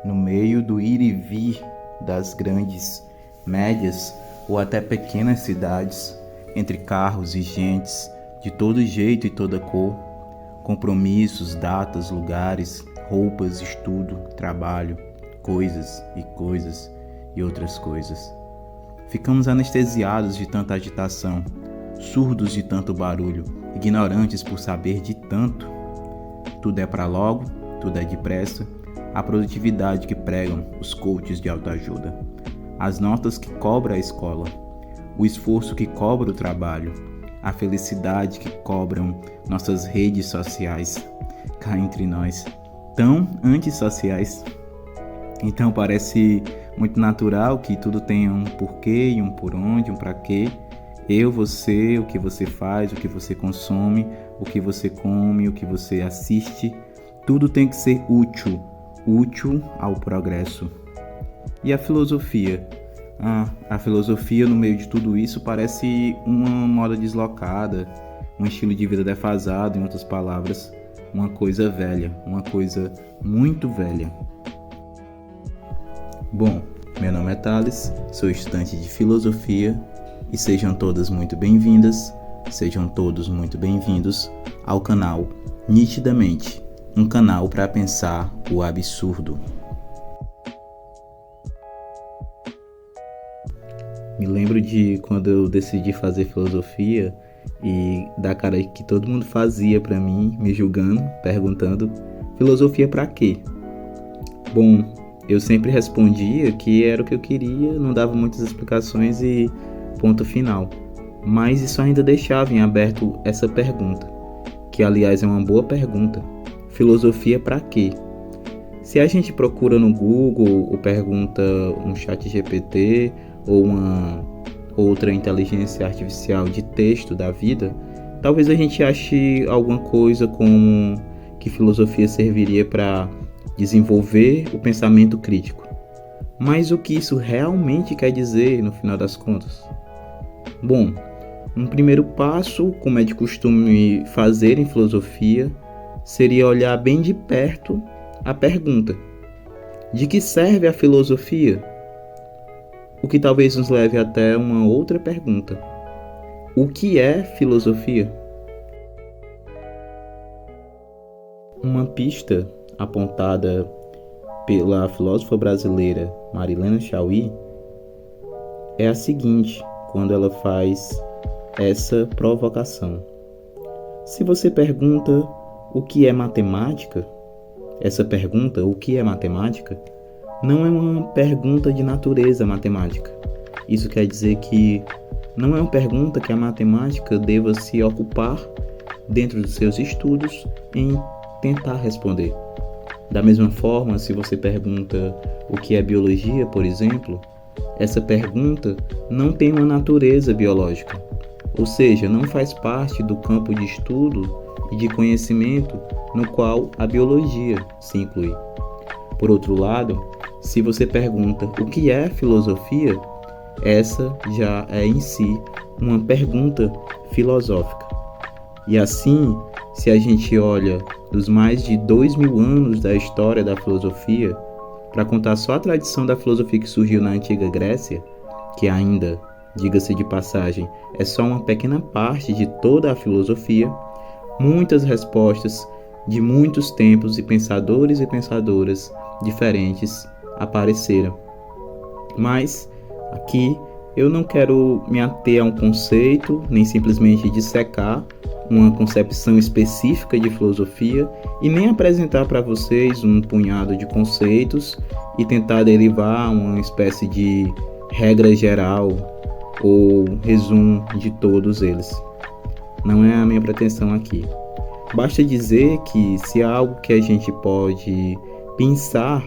no meio do ir e vir das grandes, médias ou até pequenas cidades, entre carros e gentes de todo jeito e toda cor, compromissos, datas, lugares, roupas, estudo, trabalho, coisas e outras coisas. Ficamos anestesiados de tanta agitação, surdos de tanto barulho, ignorantes por saber de tanto. Tudo é para logo, tudo é depressa, a produtividade que pregam os coaches de autoajuda, as notas que cobra a escola, o esforço que cobra o trabalho, a felicidade que cobram nossas redes sociais, cá entre nós, tão antissociais. Então parece muito natural que tudo tenha um porquê e um por onde, um para quê. Eu, você, o que você faz, o que você consome, o que você come, o que você assiste, tudo tem que ser útil ao progresso. E a filosofia? A filosofia no meio de tudo isso parece uma moda deslocada, um estilo de vida defasado, em outras palavras, uma coisa velha, uma coisa muito velha. Bom, meu nome é Thales, sou estudante de filosofia e sejam todas muito bem-vindas, sejam todos muito bem-vindos ao canal Nitidamente, um canal para pensar o absurdo. Me lembro de quando eu decidi fazer filosofia e da cara que todo mundo fazia para mim, me julgando, perguntando: filosofia para quê? Bom, eu sempre respondia que era o que eu queria, não dava muitas explicações e ponto final. Mas isso ainda deixava em aberto essa pergunta, que aliás é uma boa pergunta. Filosofia para quê? Se a gente procura no Google ou pergunta um chat GPT ou uma outra inteligência artificial de texto da vida, talvez a gente ache alguma coisa como que filosofia serviria para desenvolver o pensamento crítico. Mas o que isso realmente quer dizer no final das contas? Bom, um primeiro passo, como é de costume fazer em filosofia, seria olhar bem de perto a pergunta: de que serve a filosofia? O que talvez nos leve até uma outra pergunta: o que é filosofia? Uma pista apontada pela filósofa brasileira Marilena Chauí é a seguinte, quando ela faz essa provocação. Se você pergunta o que é matemática, essa pergunta, o que é matemática, não é uma pergunta de natureza matemática. Isso quer dizer que não é uma pergunta que a matemática deva se ocupar dentro dos seus estudos em tentar responder. Da mesma forma, se você pergunta o que é biologia, por exemplo, essa pergunta não tem uma natureza biológica, ou seja, não faz parte do campo de estudo e de conhecimento no qual a biologia se inclui. Por outro lado, se você pergunta o que é filosofia, essa já é em si uma pergunta filosófica. E assim, se a gente olha dos mais de 2000 anos da história da filosofia, para contar só a tradição da filosofia que surgiu na antiga Grécia, que ainda, diga-se de passagem, é só uma pequena parte de toda a filosofia, muitas respostas de muitos tempos e pensadores e pensadoras diferentes apareceram. Mas aqui eu não quero me ater a um conceito, nem simplesmente dissecar uma concepção específica de filosofia e nem apresentar para vocês um punhado de conceitos e tentar derivar uma espécie de regra geral ou resumo de todos eles. Não é a minha pretensão aqui. Basta dizer que se há algo que a gente pode pensar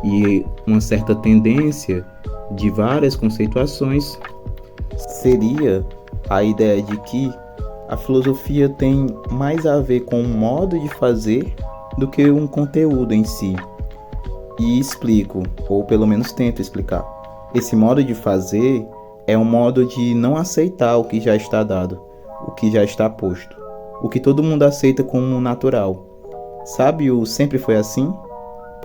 e uma certa tendência de várias conceituações, seria a ideia de que a filosofia tem mais a ver com um modo de fazer do que um conteúdo em si. E explico, ou pelo menos tento explicar. Esse modo de fazer é um modo de não aceitar o que já está dado, o que já está posto, o que todo mundo aceita como natural. Sabe o sempre foi assim?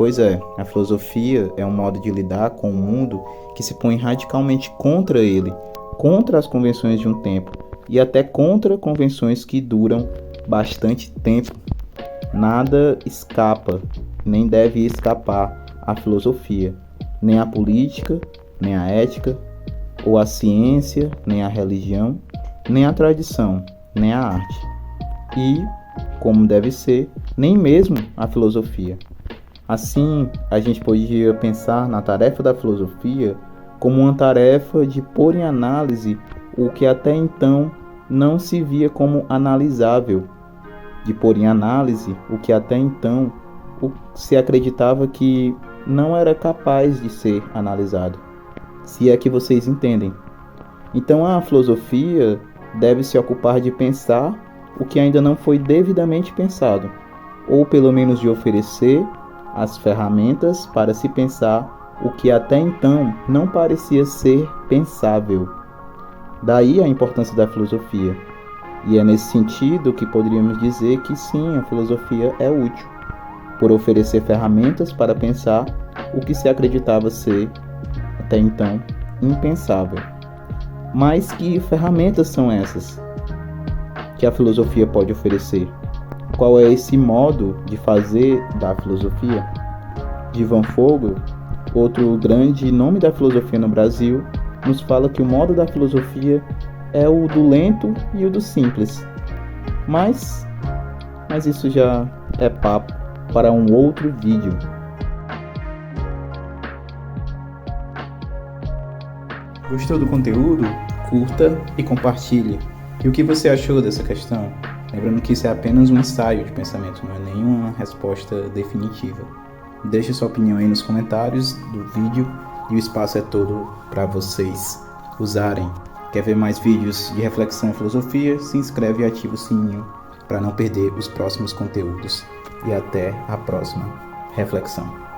Pois é, a filosofia é um modo de lidar com o mundo que se põe radicalmente contra ele, contra as convenções de um tempo e até contra convenções que duram bastante tempo. Nada escapa, nem deve escapar à filosofia, nem a política, nem a ética, ou a ciência, nem a religião, nem a tradição, nem a arte. E, como deve ser, nem mesmo a filosofia. Assim, a gente podia pensar na tarefa da filosofia como uma tarefa de pôr em análise o que até então não se via como analisável, de pôr em análise o que até então se acreditava que não era capaz de ser analisado, se é que vocês entendem. Então a filosofia deve se ocupar de pensar o que ainda não foi devidamente pensado, ou pelo menos de oferecer as ferramentas para se pensar o que até então não parecia ser pensável. Daí a importância da filosofia. E é nesse sentido que poderíamos dizer que sim, a filosofia é útil, por oferecer ferramentas para pensar o que se acreditava ser, até então, impensável. Mas que ferramentas são essas que a filosofia pode oferecer? Qual é esse modo de fazer da filosofia? Ivan Fogel, outro grande nome da filosofia no Brasil, nos fala que o modo da filosofia é o do lento e o do simples. Mas isso já é papo para um outro vídeo. Gostou do conteúdo? Curta e compartilhe. E o que você achou dessa questão? Lembrando que isso é apenas um ensaio de pensamento, não é nenhuma resposta definitiva. Deixe sua opinião aí nos comentários do vídeo e o espaço é todo para vocês usarem. Quer ver mais vídeos de reflexão e filosofia? Se inscreve e ativa o sininho para não perder os próximos conteúdos. E até a próxima reflexão.